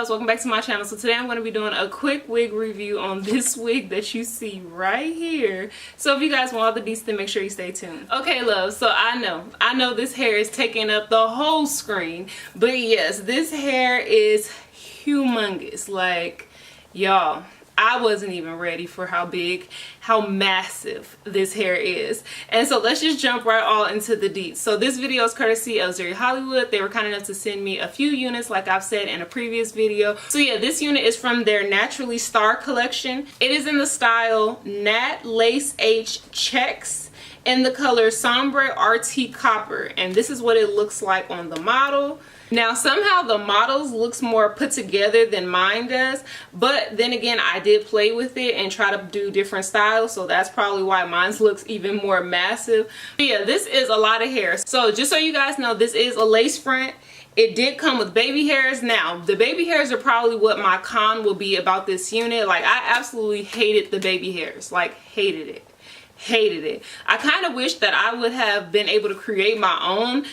loves, welcome back to my channel. So today I'm going to be doing a quick wig review on this wig that you see right here. So if you guys want all the deets, then make sure you stay tuned. Okay loves, so I know this hair is taking up the whole screen, but yes, this hair is humongous. Like, y'all, I wasn't even ready for how big, how massive this hair is. And so let's just jump right all into the deets. So this video is courtesy of Zury Hollywood. They were kind enough to send me a few units like I've said in a previous video. So yeah, this unit is from their Naturally Star collection. It is in the style NAT-LACE H CHEX in the color Som Rt Copper. And this is what it looks like on the model. Now somehow the models looks more put together than mine does, but then again I did play with it and try to do different styles, so that's probably why mine looks even more massive. But yeah, this is a lot of hair. So just so you guys know, this is a lace front. It did come with baby hairs. Now the baby hairs are probably what my con will be about this unit. Like, I absolutely hated the baby hairs, like hated it. I kind of wish that I would have been able to create my own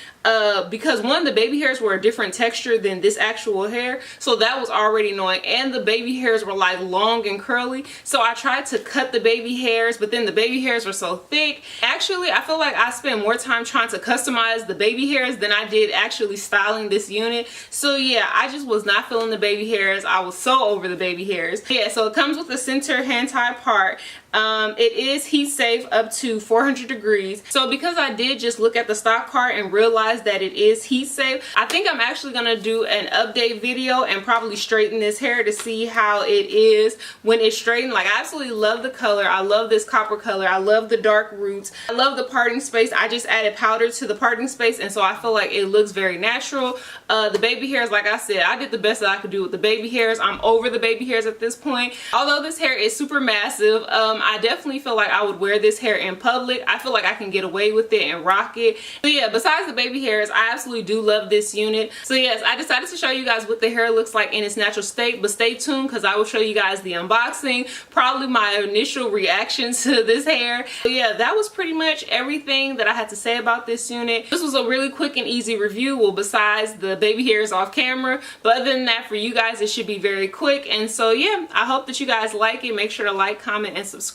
because one, the baby hairs were a different texture than this actual hair, so that was already annoying, and the baby hairs were like long and curly, so I tried to cut the baby hairs, but then the baby hairs were so thick. Actually, I feel like I spent more time trying to customize the baby hairs than I did actually styling this unit. So yeah, I just was not feeling the baby hairs. I was so over the baby hairs. Yeah, so it comes with the center hand tie part. It is heat safe up to 400 degrees. So because I did just look at the stock card and realize that it is heat safe, I think I'm actually gonna do an update video and probably straighten this hair to see how it is when it's straightened. Like, I absolutely love the color. I love this copper color. I love the dark roots. I love the parting space. I just added powder to the parting space, and so I feel like it looks very natural. The baby hairs, like I said, I did the best that I could do with the baby hairs. I'm over the baby hairs at this point. Although this hair is super massive, I definitely feel like I would wear this hair in public. I feel like I can get away with it and rock it. So yeah, besides the baby hairs, I absolutely do love this unit. So yes, I decided to show you guys what the hair looks like in its natural state, but stay tuned because I will show you guys the unboxing, probably my initial reaction to this hair. So yeah, that was pretty much everything that I had to say about this unit. This was a really quick and easy review, well, besides the baby hairs off camera, but other than that, for you guys it should be very quick. And so yeah, I hope that you guys like it. Make sure to like, comment, and subscribe.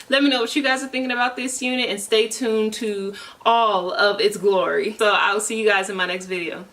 Let me know what you guys are thinking about this unit, and stay tuned to all of its glory. So I will see you guys in my next video.